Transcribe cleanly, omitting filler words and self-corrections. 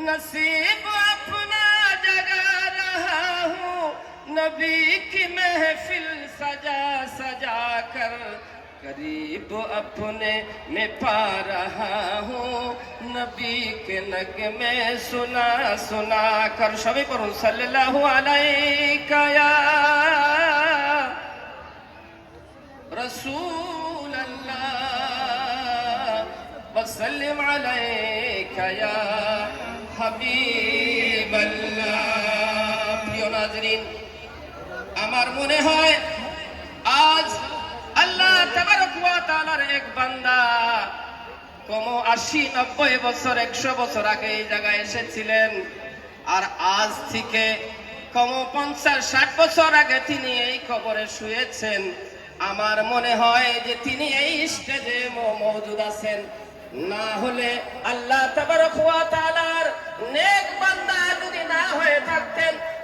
नसीब अपना जगा रहा हूँ, नबी की महफिल सजा सजा कर करीब अपने में पा रहा हूँ, नबी के नगमे सुना सुना कर। सभी पढ़ो सल्लल्लाहु अलैका या रसूल अल्लाह वसल्लिम अलैका या হাবিব আল্লাহ। প্রিয় নাজরিন, আমার মনে হয় আজ আল্লাহ তাবারক ওয়া তাআলার এক বান্দা কম 80-90 বছর 100 বছর আগে এই জায়গায় এসেছিলেন, আর আজ থেকে কম 50-60 বছর আগে তিনি এই কবরে শুয়েছেন। আমার মনে হয় যে তিনি এই স্টেজে মওজুদ আছেন, না হলে আল্লাহ তাবারক ওয়া